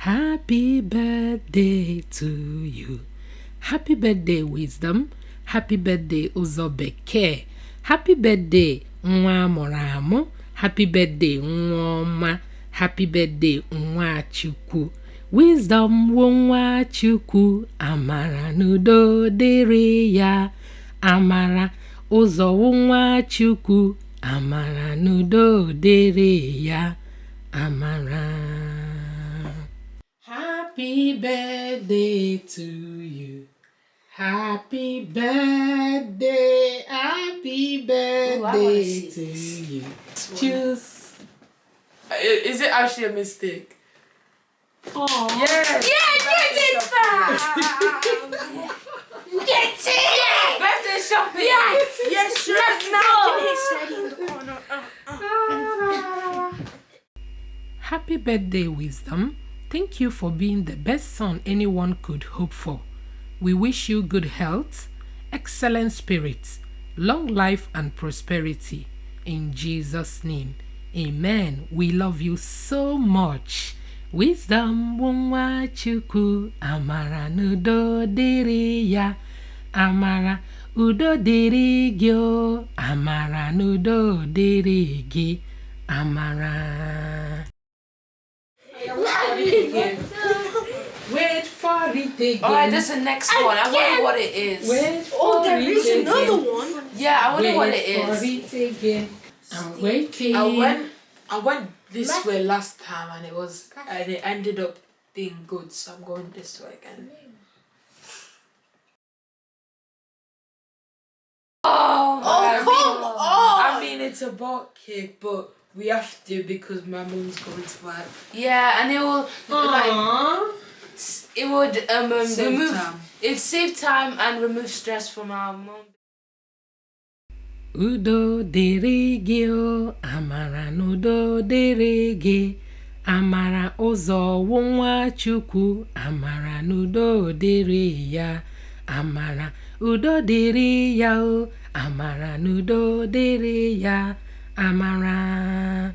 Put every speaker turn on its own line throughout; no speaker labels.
Happy birthday to you. Happy birthday, Wisdom. Happy birthday, Uzo Beke. Happy birthday, Nwa Moramo. Happy birthday, Nwoma. Happy birthday, Nwa Chukwu. Wisdom Nwa Chukwu. Amara n'udo dịrị ya. Amara Uzo Nwa Chukwu. Amara n'udo dịrị ya. Amara. Happy birthday to you. Happy birthday. Happy birthday to you. Choose.
Is it actually a mistake?
Oh.
Yes.
Yeah, get it, fam. Get it.
Birthday shopping.
Yes.
Yes.
Happy birthday, Wisdom. Thank you for being the best son anyone could hope for. We wish you good health, excellent spirits, long life and prosperity. In Jesus' name, amen. We love you so much. Wisdom Nwa Chukwu. Amara n'udo dịrị ya. Amara udo dịrị gị o. Amara n'udo dịrị gị. Amara. Wait for it again.
Alright, this is the next one. I wonder what it is.
Wait for
There
it
is
again.
another one.
Yeah, I wonder what it
Wait for
is.
it again. I'm waiting.
I went this way last time and it ended up being good, so I'm going this way again.
Oh, come on.
I mean, it's a bought cake, but we have to because my mom's going to work.
Yeah, and it will it would
Save
remove
time.
it save time and remove stress from our mom.
Udo dịrị gị o. Amara n'udo dịrị gị. Amara Uzo Nwa Chukwu. Amara n'udo dịrị ya. Amara udo dịrị ya o. Amara n'udo dịrị ya. Amara.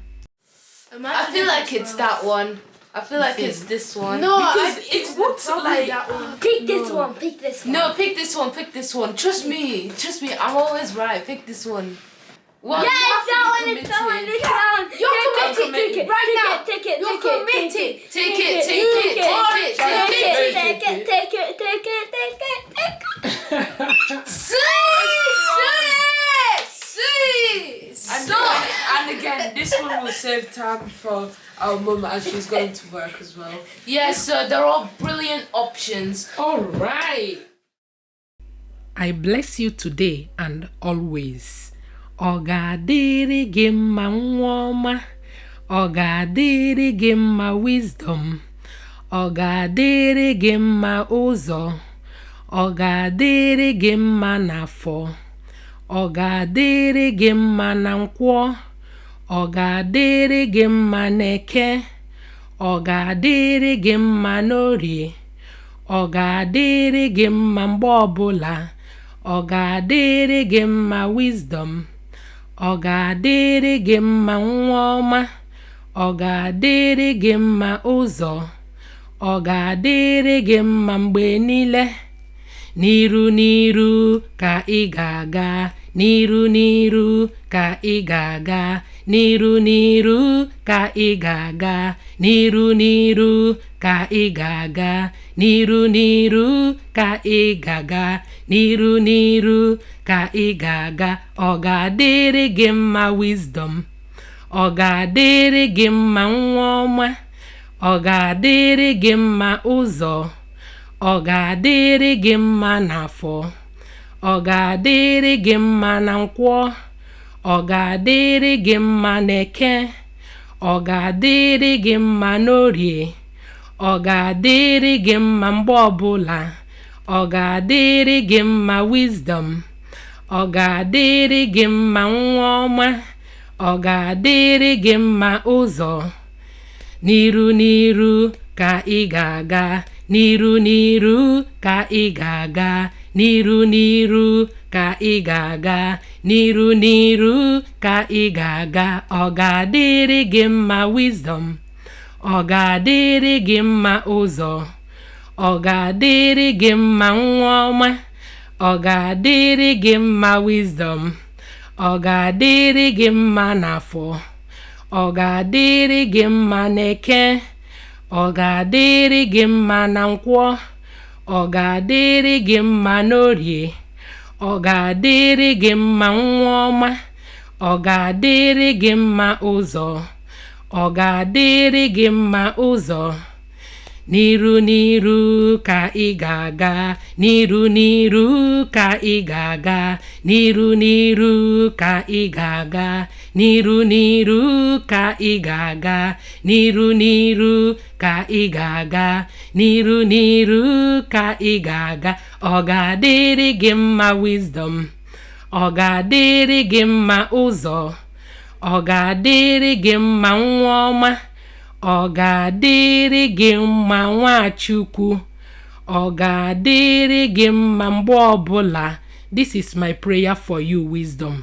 I feel like it's that one. I feel like it's this one.
No, because it looks like
that
one.
Pick this one. Pick this one.
No, pick this one. Pick this one. Trust me. I'm always right. Pick this one. Well,
Yeah,
you have
it's
to
that
be
one. It's that one.
committed.
It's that one.
You're
Take
committed.
it
Right now.
Take it.
You're
Take it.
committed. Take it.
Take
Take it.
it.
Take it.
Take it. Take it. Take it. Take it.
And again, this one will save time for our mum as she's going to work as well.
Yeah, so they're all brilliant options.
All right. I bless you today and always. Ọ ga-adịrị gị mma Nwoma. Ọ ga-adịrị gị mma Wisdom. Ọ ga-adịrị gị mma Uzo. Ọ ga-adịrị gị mma n'Afọ. Ọ ga-adịrị gị mma na Nkwọ. Ọ ga-adịrị gị mma n'Eke. Ọ ga-adịrị gị mma n'Orie. Ọ ga-adịrị gị mma mgbe ọbụla. Ọ ga-adịrị gị mma Wisdom. Ọ ga-adịrị gị mma Nwoma. Ọ ga-adịrị gị mma Uzo. Ọ ga-adịrị gị mma mgbe niile. N'iru n'iru ka ị ga-aga. N'iru n'iru ka ị ga-aga. N'iru n'iru ka ị ga-aga. N'iru n'iru ka ị ga-aga. N'iru n'iru ka ị ga-aga. N'iru n'iru ka ị ga-aga. Ọ ga-adịrị gị mma Wisdom. Ọ ga-adịrị gị mma Nwoma. Ọ ga-adịrị gị mma Uzo. Ọ ga-adịrị gị mma n'Afọ. Ọ ga-adịrị gị mma na Nkwọ. Ọ ga-adịrị gị mma n'Eke. Ọ ga-adịrị gị mma n'Orie. Ọ ga-adịrị gị mma mgbe ọbụla. Ọ ga-adịrị gị mma Wisdom. Ọ ga-adịrị gị mma Nwoma. Ọ ga-adịrị gị mma Uzo. N'iru n'iru ka ị ga-aga. N'iru n'iru ka ị ga-aga. N'iru n'iru ka ị ga-aga. N'iru n'iru ka ị ga-aga. Ọ ga-adịrị gị mma Wisdom. ọ ga-adịrị gị mma ụzọ, ọ ga-adịrị gị mma nwa ọma, ọ ga-adịrị gị mma wisdom, ọ ga-adịrị gị mma n'afọ, ọ ga-adịrị gị mma n'eke, ọ ga-adịrị gị mma na nkwọ, ọ ga-adịrị gị mma n'orie, ọ ga-adịrị gị mma nwa ọma, ọ ga-adịrị gị mma ụzọ, ọ ga-adịrị gị mma ụzọ. N'iru n'iru ka ị ga-aga, n'iru n'iru ka ị ga-aga, n'iru n'iru ka ị ga-aga, n'iru n'iru ka ị ga-aga, n'iru n'iru ka ị ga-aga, n'iru n'iru ka ị ga-aga. Ọ ga-adịrị gị mma wisdom, ọ ga-adịrị gị mma ụzọ, ọ ga-adịrị gị mma nwa ọma, ọ ga-adịrị gị mma Nwachukwu, ọ ga-adịrị gị mma mgbe ọbụla. This is my prayer for you, wisdom.